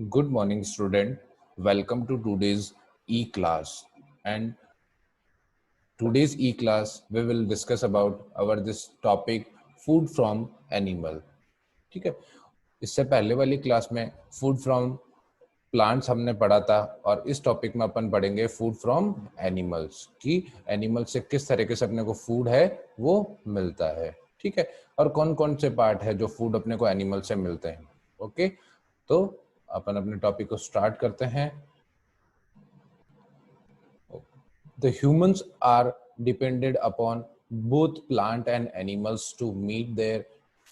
Good morning, student. Welcome to today's e-class. And today's e-class, we will discuss about our this topic, food from animal. ठीक है. इससे पहले वाली class में food from plants हमने पढ़ा था और इस टॉपिक में अपन पढ़ेंगे फूड फ्रॉम एनिमल्स कि एनिमल से किस तरीके से अपने को फूड है वो मिलता है. ठीक है. और कौन कौन से पार्ट है जो फूड अपने को एनिमल से मिलते हैं. ओके. तो अपन अपने टॉपिक को स्टार्ट करते हैं. The humans are dependent upon both plant and animals to meet their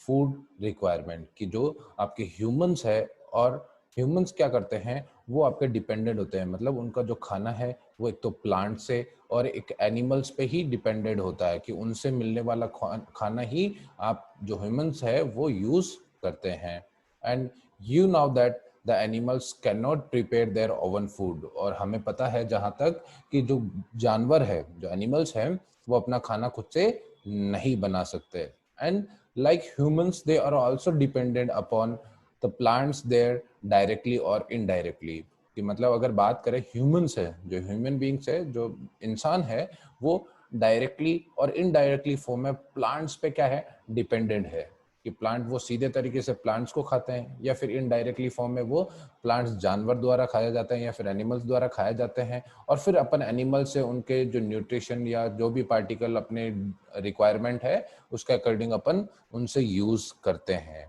food requirement. कि जो आपके humans है और humans क्या करते हैं वो आपके डिपेंडेंट होते हैं. मतलब उनका जो खाना है वो एक तो प्लांट से और एक एनिमल्स पे ही डिपेंडेंट होता है कि उनसे मिलने वाला खाना ही आप जो ह्यूमंस है वो यूज करते हैं. And you now that the animals can not prepare their own food. और हमें पता है जहाँ तक कि जो जानवर है जो एनिमल्स हैं वो अपना खाना खुद से नहीं बना सकते. And like humans they are also dependent upon the plants there directly और इनडायरेक्टली. कि मतलब अगर बात करें ह्यूमंस है जो ह्यूमन बींग्स है जो इंसान है वो डायरेक्टली और इनडायरेक्टली फॉर्म में प्लांट्स पे क्या है डिपेंडेंट है. कि प्लांट वो सीधे तरीके से प्लांट्स को खाते हैं या फिर इनडायरेक्टली फॉर्म में वो प्लांट्स जानवर द्वारा खाया जाते हैं या फिर एनिमल्स द्वारा खाए जाते हैं. और फिर अपन एनिमल से उनके जो न्यूट्रिशन या जो भी पार्टिकल अपने रिक्वायरमेंट है उसके अकॉर्डिंग अपन उनसे यूज करते हैं.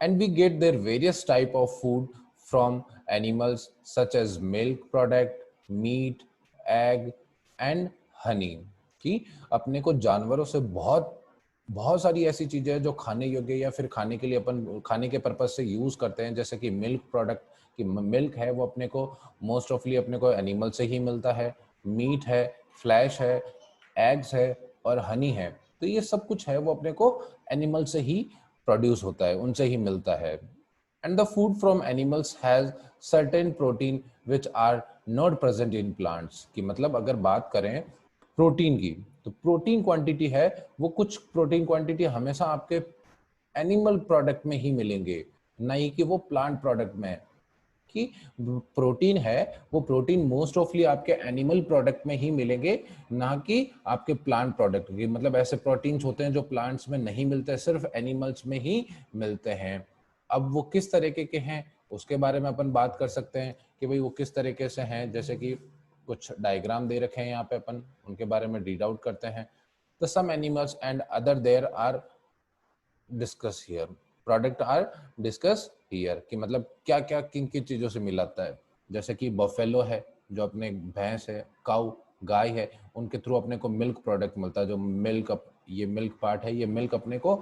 And we get their various type of food from animals such as milk product, meat, egg and honey. कि अपने को जानवरों से बहुत बहुत सारी ऐसी चीजें हैं जो खाने योग्य या फिर खाने के लिए अपन खाने के पर्पज से यूज करते हैं. जैसे कि मिल्क प्रोडक्ट कि मिल्क है वो अपने को मोस्ट ऑफली अपने को एनिमल से ही मिलता है. मीट है, फ्लैश है, एग्स है और हनी है. तो ये सब कुछ है वो अपने को एनिमल से ही प्रोड्यूस होता है, उनसे ही मिलता है. And the food from animals has certain protein which are not present in plants. कि मतलब अगर बात करें प्रोटीन की तो प्रोटीन क्वांटिटी है वो कुछ प्रोटीन क्वांटिटी हमेशा आपके एनिमल प्रोडक्ट में ही मिलेंगे ना ही कि वो प्लांट प्रोडक्ट में. कि प्रोटीन है वो प्रोटीन मोस्ट ऑफली आपके एनिमल प्रोडक्ट में ही मिलेंगे ना कि आपके प्लांट प्रोडक्ट की. मतलब ऐसे प्रोटीन्स होते हैं जो प्लांट्स में नहीं मिलते सिर्फ एनिमल्स में ही मिलते हैं. अब वो किस तरीके के हैं उसके बारे में अपन बात कर सकते हैं कि भाई वो किस तरीके से हैं. जैसे कि कुछ डायग्राम दे रखे हैं यहाँ पे अपन उनके बारे में रीड आउट करते हैं. The some animals and other there are discuss here. Product are discuss here कि मतलब क्या क्या किन किन चीजों से मिलाता है. जैसे कि बफेलो है जो अपने भैंस है, काउ गाय है, उनके थ्रू अपने को मिल्क प्रोडक्ट मिलता है. जो मिल्क ये मिल्क पार्ट है ये मिल्क अपने को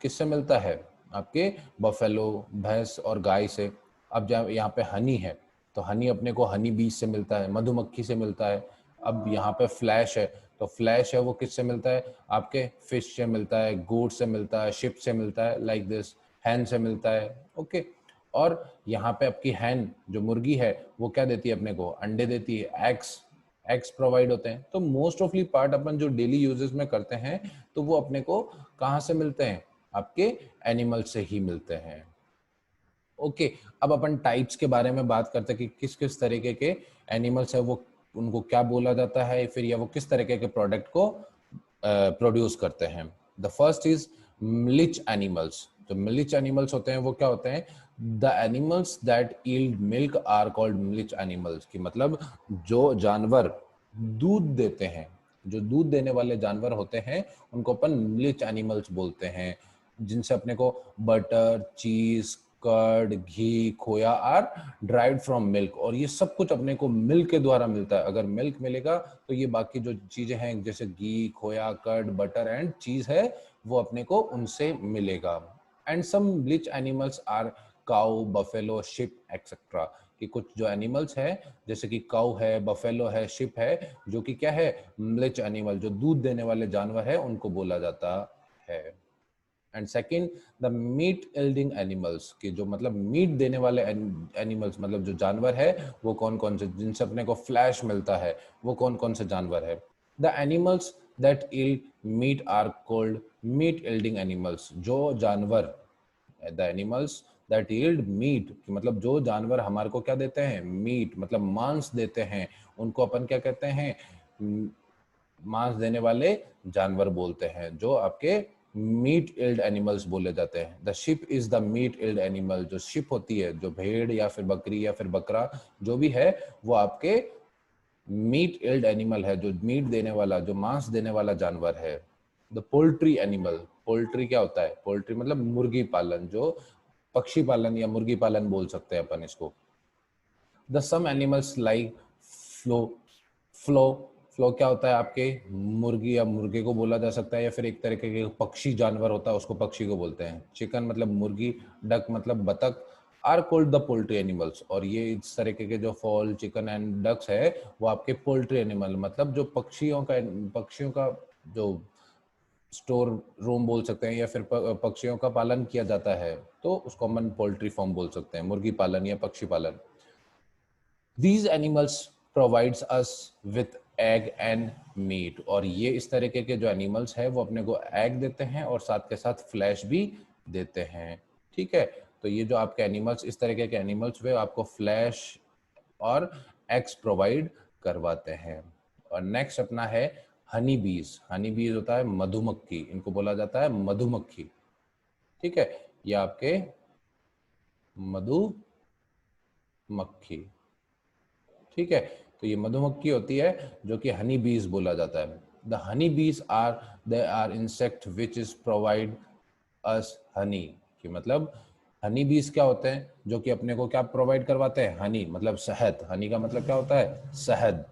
किससे मिलता है आपके बफेलो भैंस और गाय से. अब जब यहाँ पे हनी है तो हनी अपने को हनी बीज से मिलता है, मधुमक्खी से मिलता है. अब यहाँ पे फ्लैश है तो फ्लैश है वो किससे मिलता है आपके फिश से मिलता है, गोट से मिलता है, शिप से मिलता है, लाइक दिस हैन से मिलता है. ओके. और यहाँ पे आपकी हैन जो मुर्गी है वो क्या देती है अपने को अंडे देती है, एग्स एग्स प्रोवाइड होते हैं. तो मोस्ट ऑफली पार्ट अपन जो डेली यूजेस में करते हैं तो वो अपने को कहाँ से मिलते हैं आपके एनिमल से ही मिलते हैं. ओके. अब अपन टाइप्स के बारे में बात करते हैं कि किस किस तरीके के एनिमल्स है वो उनको क्या बोला जाता है फिर या वो किस तरीके के प्रोडक्ट को प्रोड्यूस करते हैं. The first is milch animals. जो मिलिच एनिमल्स होते हैं वो क्या होते हैं the animals that yield milk are called milch animals. की मतलब जो जानवर दूध देते हैं जो दूध देने वाले जानवर होते हैं उनको अपन मिलिच एनिमल्स बोलते हैं. जिनसे अपने को बटर, चीज, कर्ड, घी, खोया आर ड्राइव्ड फ्रॉम मिल्क. और ये सब कुछ अपने को मिल्क के द्वारा मिलता है. अगर मिल्क मिलेगा तो ये बाकी जो चीजें हैं जैसे घी, खोया, कर्ड, बटर एंड चीज है वो अपने को उनसे मिलेगा. And some milch animals are cow, buffalo, sheep etcetera. कि कुछ जो एनिमल्स है जैसे कि काउ है, बफेलो है, शिप है जो कि क्या है मिलिच एनिमल जो दूध देने वाले जानवर है उनको बोला जाता है. And second the meat yielding animals कि जो मतलब मीट देने वाले एनिमल्स मतलब जो जानवर है वो कौन कौन से जिनसे अपने को फ्लैश मिलता है वो कौन कौन से जानवर है. The animals that yield meat are called meat yielding animals. जो जानवर the animals that yield meat, मतलब जो जानवर हमारे को क्या देते हैं, मीट मतलब मांस देते हैं, उनको अपन क्या कहते हैं, मांस देने वाले जानवर बोलते हैं, जो आपके मीट इल्ड एनिमल्स बोले जाते हैं। The sheep is the meat yield animal, जो शिप होती है, जो भेड़ या फिर बकरी या फिर बकरा जो भी है, वो आपके मीट इल्ड एनिमल है, जो मीट देने वाला, जो मांस देने वाला जानवर है। द पोल्ट्री एनिमल, पोल्ट्री क्या होता है, पोल्ट्री मतलब मुर्गी पालन, जो पक्षी पालन या मुर्गी पालन बोल सकते हैं अपन इसको। The some animals like fowl, fowl fowl क्या होता है आपके, मुर्गी या मुर्गे को बोला जा सकता है, या फिर एक तरीके के पक्षी जानवर होता है उसको पक्षी को बोलते हैं। चिकन मतलब मुर्गी, डक मतलब बतख, are called the poultry animals, और ये इस तरीके के जो फॉल, चिकन एंड डक्स है वो आपके पोल्ट्री एनिमल, मतलब जो पक्षियों का जो स्टोर रूम बोल सकते हैं, या फिर पक्षियों का पालन किया जाता है, तो उसको हम पोल्ट्री फार्म बोल सकते हैं, मुर्गी पालन या पक्षी पालन। These animals provides us with egg and meat, और ये इस तरीके के जो एनिमल्स है वो अपने को एग देते हैं और साथ के साथ फ्लैश भी देते हैं। ठीक है, तो ये जो आपके एनिमल्स, इस तरीके के एनिमल्स वे आपको फ्लैश और एग्स प्रोवाइड करवाते हैं। और नेक्स्ट अपना है हनी बीज। हनी बीज होता है मधुमक्खी, इनको बोला जाता है मधुमक्खी। ठीक है, ये आपके मधुमक्खी, ठीक है, तो ये मधुमक्खी होती है जो कि हनी बीज बोला जाता है। The honey bees are insect which is provide us honey, कि मतलब हनी बीज क्या होते हैं, जो कि अपने को क्या प्रोवाइड करवाते हैं, हनी मतलब शहद। हनी का मतलब क्या होता है, शहद।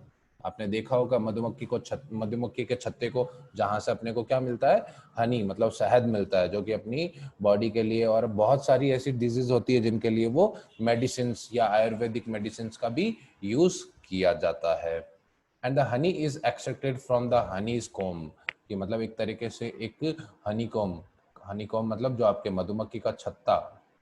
आपने देखा होगा मधुमक्खी के छत्ते को, जहां से अपने को क्या मिलता है, हनी मतलब शहद मिलता है, जो कि अपनी बॉडी के लिए, और बहुत सारी ऐसी डिजीज होती है जिनके लिए वो मेडिसिन या आयुर्वेदिक मेडिसिन का भी यूज किया जाता है। And the honey is extracted from the honeys comb, कि मतलब एक तरीके से एक हनी कॉम्ब मतलब जो आपके मधुमक्खी का छत्ता,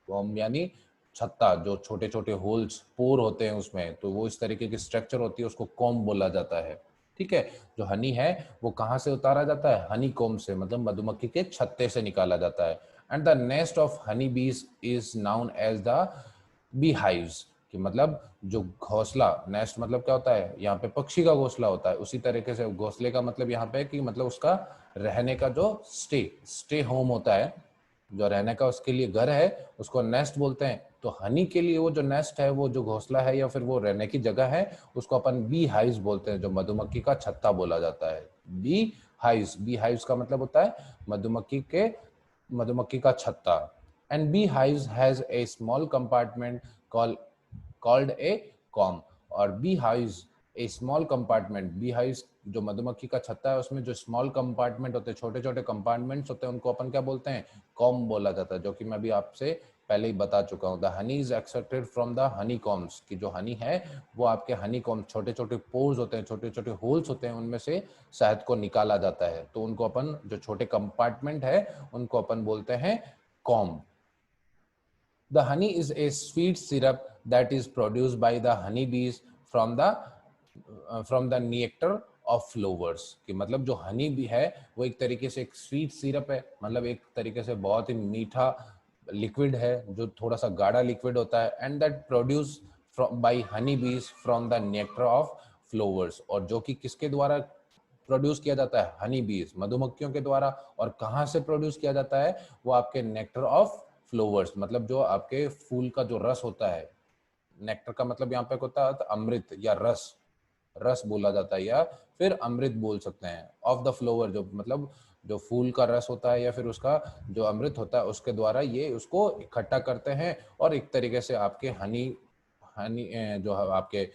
कॉम्ब यानी छत्ता, जो छोटे छोटे होल्स पोर होते हैं उसमें, तो वो इस तरीके की स्ट्रक्चर होती है, उसको कॉम्ब बोला जाता है। ठीक है, जो हनी है वो कहाँ से उतारा जाता है, हनी कॉम्ब से, मतलब मधुमक्खी के छत्ते से निकाला जाता है। And the nest of honey bees is known as the beehives, कि मतलब जो घोंसला, नेस्ट मतलब क्या होता है, यहाँ पे पक्षी का घोंसला होता है, उसी तरीके से घोंसले का मतलब यहाँ पे कि मतलब उसका रहने का जो स्टे होम होता है, जो रहने का उसके लिए घर है, उसको नेस्ट बोलते हैं। तो हनी के लिए वो जो नेस्ट है, वो जो घोंसला है या फिर वो रहने की जगह है, उसको अपन बी हाइव्स बोलते हैं, जो मधुमक्खी का छत्ता बोला जाता है। बी हाइव्स का मतलब होता है मधुमक्खी का छत्ता। And bee hives has a small compartment called a com, और बी हाइव्स ए स्मॉल कंपार्टमेंट, बी हाइव्स जो मधुमक्खी का छत्ता है उसमें जो स्मॉल कंपार्टमेंट होते हैं, छोटे छोटे कंपार्टमेंट्स होते हैं, उनको अपन क्या बोलते हैं, कॉम बोला जाता है, जो कि मैं भी आपसे पहले ही बता चुका हूँ। The honey is extracted from the honey combs, की जो हनी है वो आपके हनी कॉम, छोटे छोटे पोर्स होते हैं, छोटे छोटे होल्स होते हैं, उनमें से शहद को निकाला जाता है, तो उनको अपन जो छोटे कंपार्टमेंट है उनको अपन बोलते हैं com. The honey is a sweet syrup that is produced by the honey bees from the nectar of flowers, कि मतलब जो हनी बी है वो एक तरीके से एक स्वीट सिरप है, मतलब एक तरीके से बहुत ही मीठा लिक्विड है, जो थोड़ा सा गाढ़ा लिक्विड होता है। And that produce by honey bees from the nectar of flowers, और जो कि किसके द्वारा प्रोड्यूस किया जाता है, हनी बीज मधुमक्खियों के द्वारा। और कहाँ से प्रोड्यूस किया जाता है, वो आपके नेक्टर ऑफ फ्लावर्स, मतलब जो आपके फूल का जो रस होता है, नेक्टर का मतलब यहाँ पे होता है अमृत या रस, रस बोला जाता है, या फिर अमृत बोल सकते हैं, ऑफ द फ्लावर, जो मतलब जो फूल का रस होता है या फिर उसका जो अमृत होता है, उसके द्वारा ये उसको इकट्ठा करते हैं, और एक तरीके से आपके हनी हनी जो आपके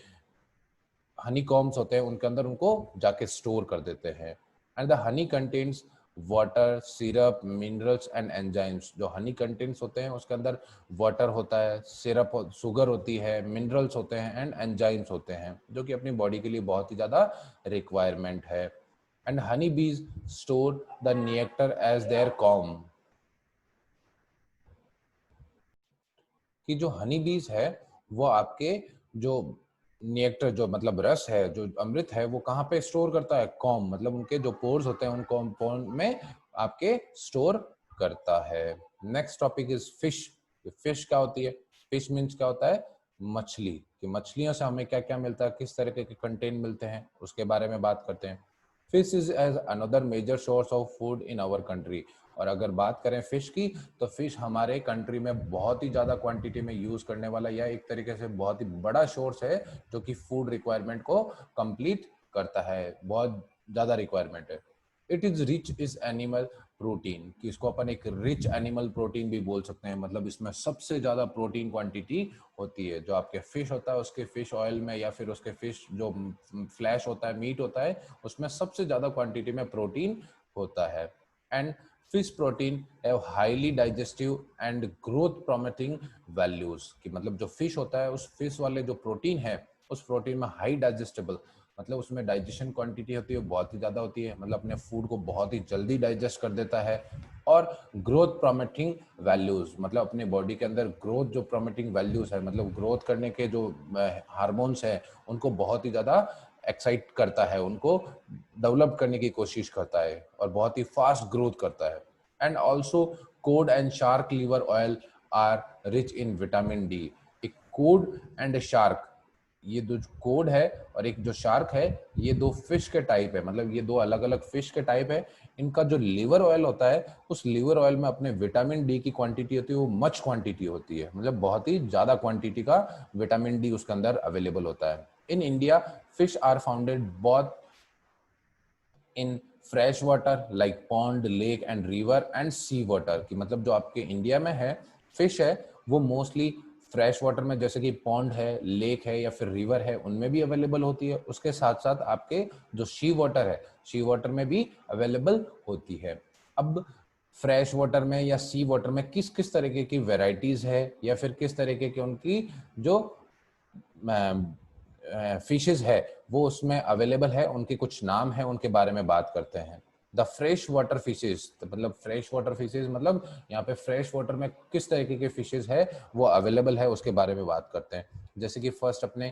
हनी कॉम्स होते हैं उनके अंदर उनको जाके स्टोर कर देते हैं। And the honey contains water, syrup, minerals and enzymes, जो हनी कंटेंट्स होते हैं उसके अंदर वाटर होता है, सिरप शुगर होती है, मिनरल्स होते हैं एंड एंजाइम्स होते हैं, जो कि अपनी बॉडी के लिए बहुत ही ज्यादा रिक्वायरमेंट है। And honey bees store the nectar as their comb, कि जो हनी बीज है वो आपके जो नेक्टर, जो मतलब रस है, जो अमृत है, वो कहाँ पे स्टोर करता है, कॉम मतलब उनके जो पोर्स होते हैं उन कॉम्पाउंड में आपके स्टोर करता है। Next topic is fish. Fish क्या होती है? फिश मीन्स क्या होता है? मछली। कि मछलियों से हमें क्या क्या मिलता है, किस तरीके के कंटेंट मिलते हैं, उसके बारे में बात करते हैं। Fish is as another major source of food in our country. और अगर बात करें फिश की, तो फिश हमारे कंट्री में बहुत ही ज्यादा क्वांटिटी में यूज करने वाला या एक तरीके से बहुत ही बड़ा सोर्स है जो कि फूड रिक्वायरमेंट को कंप्लीट करता है, बहुत ज्यादा रिक्वायरमेंट है। It is rich is animal protein, कि इसको अपन एक रिच एनिमल प्रोटीन भी बोल सकते हैं। मतलब इसमें सबसे ज्यादा प्रोटीन क्वांटिटी होती है। जो आपके फिश होता है उसके फिश ऑयल में या फिर उसके फिश जो फ्लैश होता है, मीट होता है, उसमें सबसे ज्यादा क्वांटिटी में प्रोटीन होता है। And fish protein have highly digestive and growth promoting values, कि मतलब जो फिश होता है उस फिश वाले जो प्रोटीन है उस प्रोटीन में हाई डाइजेस्टेबल, मतलब उसमें डाइजेशन क्वांटिटी होती है बहुत ही ज्यादा होती है, मतलब अपने फूड को बहुत ही जल्दी डाइजेस्ट कर देता है। और ग्रोथ प्रोमोटिंग वैल्यूज, मतलब अपने बॉडी के अंदर ग्रोथ जो प्रोमोटिंग वैल्यूज है, मतलब ग्रोथ करने के जो हार्मोन्स है उनको बहुत ही ज्यादा एक्साइट करता है, उनको डेवलप करने की कोशिश करता है और बहुत ही फास्ट ग्रोथ करता है। And also cod and shark liver oil are rich in vitamin D. एक कोड एंड शार्क, ये दो कोड है और एक जो शार्क है, ये दो फिश के टाइप है, मतलब ये दो अलग अलग फिश के टाइप है। इनका जो लीवर ऑयल होता है उस लीवर ऑयल में अपने विटामिन डी की क्वांटिटी होती है, वो मच क्वांटिटी होती है, मतलब बहुत ही ज्यादा क्वांटिटी का विटामिन डी उसके अंदर अवेलेबल होता है। In India fish are founded both in fresh water like pond, lake and river and sea water, की मतलब जो आपके इंडिया में है फिश है वो मोस्टली फ्रेश वाटर में, जैसे कि पॉन्ड है, लेक है या फिर रिवर है, उनमें भी अवेलेबल होती है। उसके साथ साथ आपके जो सी वाटर है, सी वाटर में भी अवेलेबल होती है। अब फ्रेश वाटर में या सी वाटर में किस किस तरीके की वेराइटीज है या फिर किस तरीके की उनकी जो फिशेज है वो उसमें अवेलेबल है, उनके कुछ नाम है, उनके बारे में बात करते हैं। द फ्रेश वाटर फिशेज, मतलब फ्रेश वाटर फिशेज मतलब यहाँ पे फ्रेश वाटर में किस तरीके के फिशेज है वो अवेलेबल है, उसके बारे में बात करते हैं। जैसे कि फर्स्ट अपने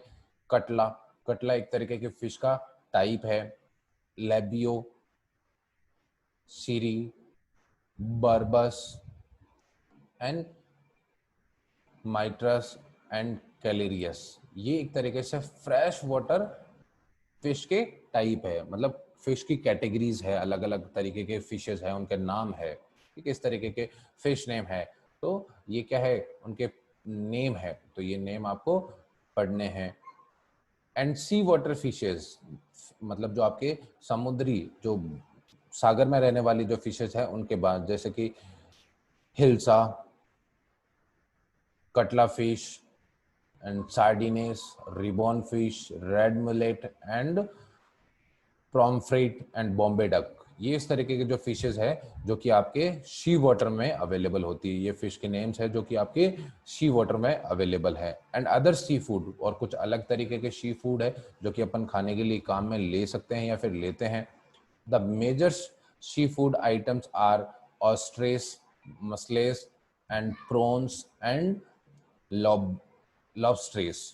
कटला, कटला एक तरीके के फिश का टाइप है। लेबियो, सीरी, बर्बस एंड माइट्रस एंड कैलेरियस, ये एक तरीके से फ्रेश वाटर फिश के टाइप है, मतलब फिश की कैटेगरीज है, अलग अलग तरीके के फिशेस है, उनके नाम है, ठीक है, इस तरीके के फिश नेम है। तो ये क्या है, उनके नेम है, तो ये नेम आपको पढ़ने हैं। एंड सी वाटर फिशेस, मतलब जो आपके समुद्री जो सागर में रहने वाली जो फिशेस है उनके बाद, जैसे कि hilsa, catla fish and sardines, ribbon fish, red mullet and pomfret and Bombay duck, ये इस तरीके के जो फिशेज है जो कि आपके सी वाटर में अवेलेबल होती है। ये फिश के नेम्स है जो कि आपके सी वाटर में अवेलेबल है। एंड अदर सी फूड, और कुछ अलग तरीके के सी फूड है जो कि अपन खाने के लिए काम में ले सकते हैं या फिर लेते हैं। The major seafood items are oysters, mussels and prawns and lobsters,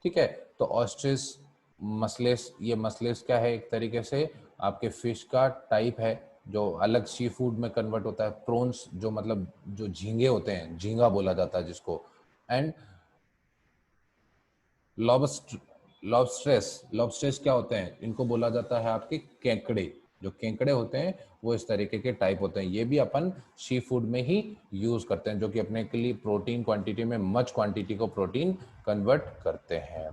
ठीक है। तो ऑस्ट्रिच, मसलेस, ये मसलेस क्या है, एक तरीके से आपके फिश का टाइप है जो अलग सी फूड में कन्वर्ट होता है। प्रोन्स जो मतलब जो झींगे होते हैं, झींगा बोला जाता है जिसको। एंड लॉबस्ट्रेस, लॉबस्ट्रेस क्या होते हैं, इनको बोला जाता है आपके केकड़े, जो केकड़े होते हैं वो इस तरीके के टाइप होते हैं। ये भी अपन सी फूड में ही यूज करते हैं, जो कि अपने के लिए प्रोटीन क्वांटिटी में मच क्वांटिटी को प्रोटीन कन्वर्ट करते हैं,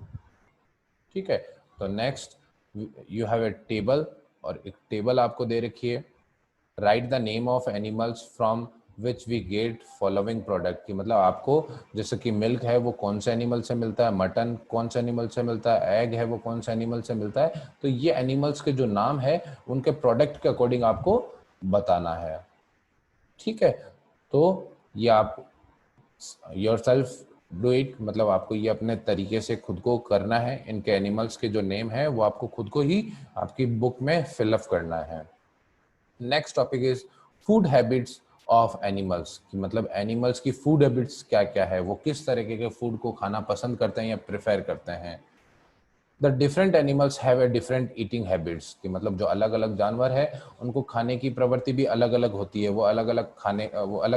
ठीक है। तो next you have a table, और एक टेबल आपको दे रखी है। Right the name of animals from which we get following product, की मतलब आपको जैसे कि मिल्क है वो कौन से एनिमल से मिलता है, मटन कौन से एनिमल से मिलता है, एग है वो कौन से एनिमल से मिलता है, तो ये एनिमल्स के जो नाम है उनके प्रोडक्ट के अकॉर्डिंग आपको बताना है, ठीक है। तो ये आप योरसेल्फ डू इट, मतलब आपको ये अपने तरीके से खुद को करना है। इनके एनिमल्स के जो नेम है वो आपको खुद को ही आपकी बुक में फिलअप करना है। Next topic is food habits of animals, कि मतलब एनिमल्स की फूड हैबिट्स क्या क्या है, वो किस तरीके के फूड को खाना पसंद करते हैं या प्रेफर करते हैं। The different animals have a different eating habits, कि मतलब जो अलग अलग जानवर है उनको खाने की प्रवृत्ति भी अलग अलग होती है, वो अलग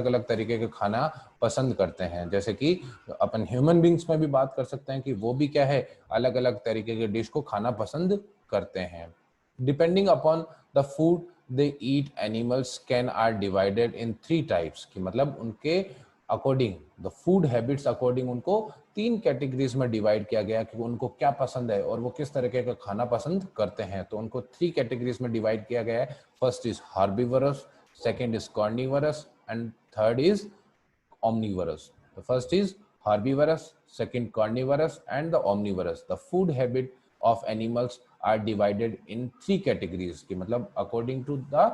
अलग तरीके का खाना पसंद करते हैं। जैसे कि अपन ह्यूमन बींग्स में भी बात कर सकते हैं कि वो भी क्या है, अलग अलग तरीके के डिश को खाना पसंद करते हैं। Depending upon the food they eat, animals can are divided in 3 types, कि मतलब उनके according the food habits according उनको 3 कैटेगरीज में डिवाइड किया गया कि उनको क्या पसंद है और वो किस तरीके का खाना पसंद करते हैं। तो उनको 3 कैटेगरीज में डिवाइड किया गया है। First is herbivorous, second is carnivorous and third is omnivorous. The first is herbivorous, second carnivorous, and the omnivorous. The food habit of animals are divided in 3 categories, कि मतलब according to the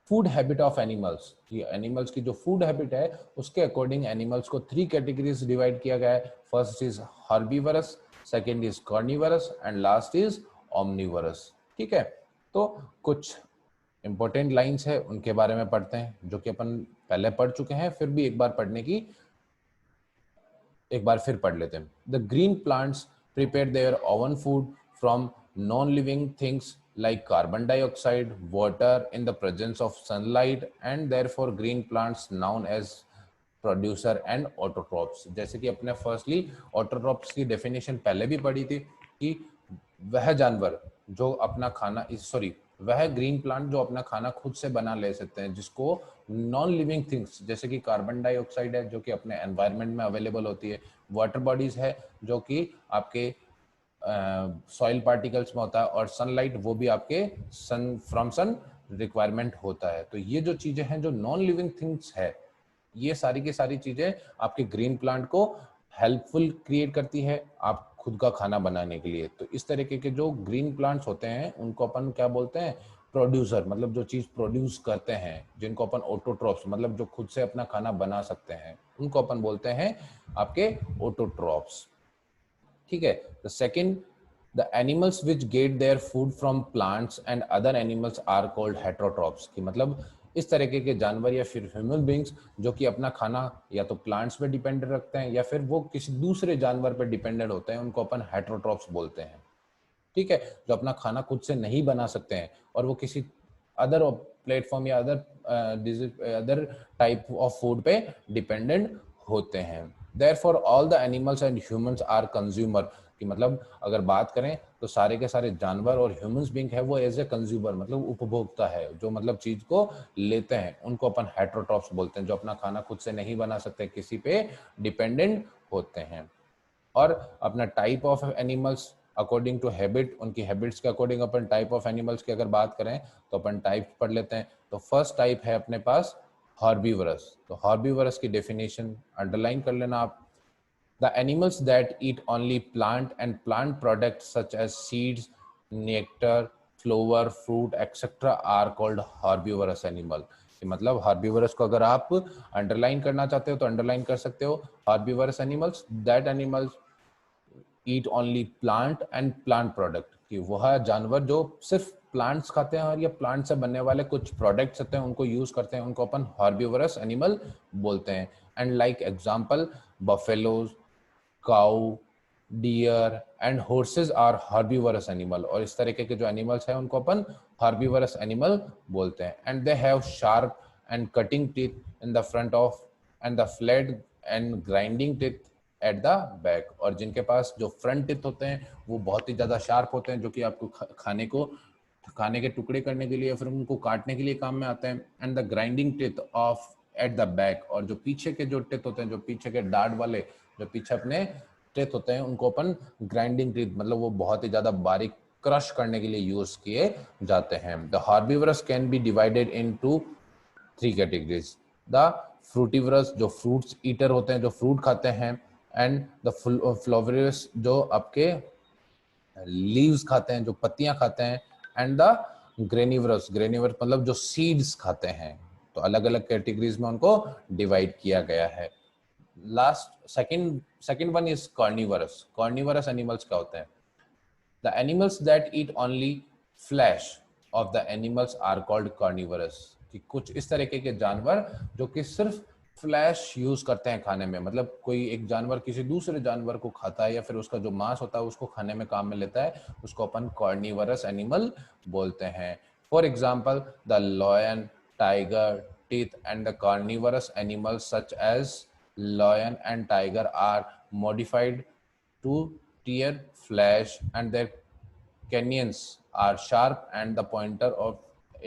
food habit of animals, कि animals की जो food habit है उसके according animals को 3 categories divide किया गया है। First is herbivorous, second is carnivorous and last is omnivorous. ठीक है, तो कुछ इंपॉर्टेंट लाइंस है उनके बारे में पढ़ते हैं जो कि अपन पहले पढ़ चुके हैं, फिर भी एक बार फिर पढ़ लेते हैं। The green plants prepare their own food from non living things like carbon dioxide, water in the presence of sunlight, and therefore green plants known as producer and autotrophs। जैसे कि अपने फर्स्टली ऑटोट्रॉप्स की definition पहले भी पढ़ी थी कि वह जानवर जो अपना खाना वह ग्रीन प्लांट जो अपना खाना खुद से बना ले सकते हैं, जिसको नॉन लिविंग थिंग्स जैसे कि कार्बन डाइऑक्साइड है जो कि अपने एनवायरनमेंट में अवेलेबल होती है, वाटर बॉडीज है जो कि आपके सॉइल पार्टिकल्स में होता है, और सनलाइट वो भी आपके सन रिक्वायरमेंट होता है। तो ये जो चीजें हैं जो नॉन लिविंग थिंग्स है, ये सारी की सारी चीजें आपके ग्रीन प्लांट को हेल्पफुल क्रिएट करती है आप खुद का खाना बनाने के लिए। तो इस तरीके के जो ग्रीन प्लांट्स होते हैं उनको अपन क्या बोलते हैं, प्रोड्यूसर, मतलब जो चीज प्रोड्यूस करते हैं, जिनको अपन ऑटोट्रॉप्स मतलब जो खुद से अपना खाना बना सकते हैं, उनको अपन बोलते हैं आपके ऑटोट्रॉप्स। ठीक है। The second, the animals which get their food from plants and other animals are called heterotrophs, की मतलब इस तरीके के जानवर या फिर ह्यूमन बींग्स जो कि अपना खाना या तो प्लांट्स पे डिपेंडेंट रखते हैं या फिर वो किसी दूसरे जानवर पे डिपेंडेंट होते हैं, उनको अपन हेट्रोट्रॉप्स बोलते हैं। ठीक है, जो अपना खाना खुद से नहीं बना सकते हैं और वो किसी अदर प्लेटफॉर्म या अदर टाइप ऑफ फूड पे डिपेंडेंट होते हैं। Therefore all the animals and humans are consumer, कि मतलब अगर बात करें तो सारे के सारे जानवर और ह्यूमंस बीइंग है वो एज ए कंज्यूमर मतलब उपभोक्ता है, जो मतलब चीज को लेते हैं, उनको अपन हेट्रोट्रॉप्स बोलते हैं, जो अपना खाना खुद से नहीं बना सकते, किसी पे डिपेंडेंट होते हैं। और अपना type of animals according to habit, उनकी हैबिट्स के अकॉर्डिंग अपन टाइप ऑफ एनिमल्स की अगर बात करें तो अपन टाइप पढ़ लेते हैं। तो फर्स्ट टाइप है अपने पास हॉर्बीवरस। तो हॉर्बीवरस की डेफिनेशन अंडरलाइन कर लेना आप। The animals that eat only plant and plant products such as seeds, nectar, flower, fruit etcetera are called herbivorous animal. मतलब हॉर्बीवरस को अगर आप अंडरलाइन करना चाहते हो तो अंडरलाइन कर सकते हो, herbivorous animals that animals eat only plant and plant product, कि वह जानवर जो सिर्फ प्लांट्स खाते हैं और ये प्लांट से बनने वाले कुछ प्रोडक्ट्स होते हैं उनको यूज करते हैं, उनको अपन हॉर्बीवरस एनिमल बोलते हैं। And like example buffaloes, cow, deer and horses are herbivorous animal. और इस तरीके के जो एनिमल्स हैं उनको अपन हॉर्बीवरस एनिमल बोलते हैं। And they have sharp and cutting teeth in the front of and the flat and grinding teeth at the back. और जिनके पास जो फ्रंट टिथ होते हैं वो बहुत ही ज्यादा शार्प होते हैं, जो कि आपको खाने के टुकड़े करने के लिए फिर उनको काटने के लिए काम में आते हैं। And the grinding teeth of at the back, और जो पीछे के जो टिथ होते हैं, जो पीछे के डार्ड वाले जो पीछे अपने टिथ होते हैं, उनको अपन ग्राइंडिंग टिथ मतलब वो बहुत ही ज्यादा बारीक क्रश करने के लिए यूज किए जाते हैं। The herbivorous can be divided into 3 categories. The frugivorous जो फ्रूट्स ईटर होते हैं, जो फ्रूट खाते हैं, एंड द फ्लोवरस जो आपके लीव्स खाते हैं, जो पत्तियां खाते हैं, एंड द ग्रेनिवरस मतलब जो सीड्स खाते हैं। तो अलग अलग कैटेगरीज में उनको डिवाइड किया गया है। Last second one is carnivorous animals क्या होते हैं? The animals that eat only flesh of the animals are called carnivorous, कि कुछ इस तरीके के जानवर जो कि सिर्फ फ्लैश यूज करते हैं खाने में, मतलब कोई एक जानवर किसी दूसरे जानवर को खाता है या फिर उसका जो मांस होता है उसको खाने में काम में लेता है, उसको अपन कार्निवरस एनिमल बोलते हैं। For example the lion, tiger, teeth and the carnivorous animals such as lion and tiger are modified to tear flesh and their canyons are sharp and the pointer of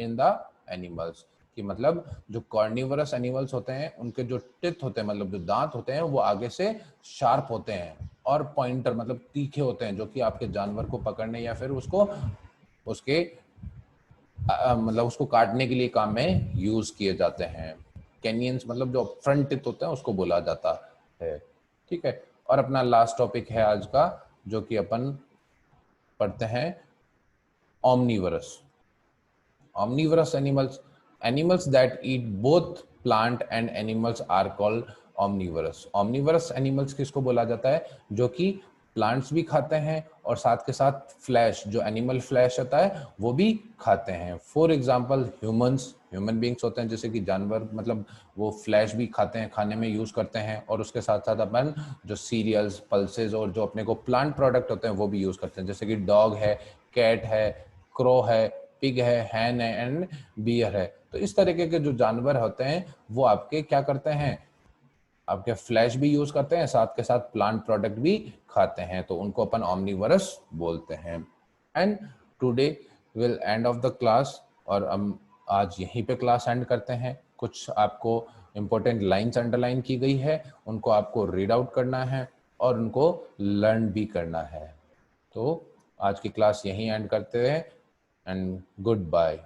in the animals। कि मतलब जो carnivorous animals होते हैं उनके जो teeth होते हैं, मतलब जो दांत होते हैं वो आगे से शार्प होते हैं और पॉइंटर मतलब तीखे होते हैं, जो कि आपके जानवर को पकड़ने या फिर उसको उसके मतलब उसको काटने के लिए काम में यूज किए जाते हैं। कैनियंस मतलब जो फ्रंट टिथ होते हैं उसको बोला जाता है। ठीक है, और अपना लास्ट टॉपिक है आज का, जो कि अपन पढ़ते हैं omnivorous। Omnivorous animals, animals that eat both plant and animals are called omnivorous। omnivorous animals किसको बोला जाता है? जो कि प्लांट्स भी खाते हैं और साथ के साथ फ्लैश, जो एनिमल फ्लैश होता है वो भी खाते हैं। For example humans, human beings होते हैं जैसे कि जानवर, मतलब वो फ्लैश भी खाते हैं, खाने में यूज करते हैं, और उसके साथ साथ अपन जो सीरियल्स, पल्सेस और जो अपने को प्लांट प्रोडक्ट होते हैं वो भी यूज करते हैं, जैसे कि डॉग है, कैट है, क्रो है, पिग है, हैन है एंड बियर है। तो इस तरीके के जो जानवर होते हैं वो आपके क्या करते हैं, आपके फ्लैश भी यूज करते हैं, साथ के साथ प्लांट प्रोडक्ट भी खाते हैं, तो उनको अपन ऑमनीवरस बोलते हैं। And today will end of the class, और हम आज यहीं पे क्लास एंड करते हैं। कुछ आपको इंपॉर्टेंट लाइंस अंडरलाइन की गई है, उनको आपको रीड आउट करना है और उनको लर्न भी करना है। तो आज की क्लास यहीं एंड करते हैं एंड गुड बाय।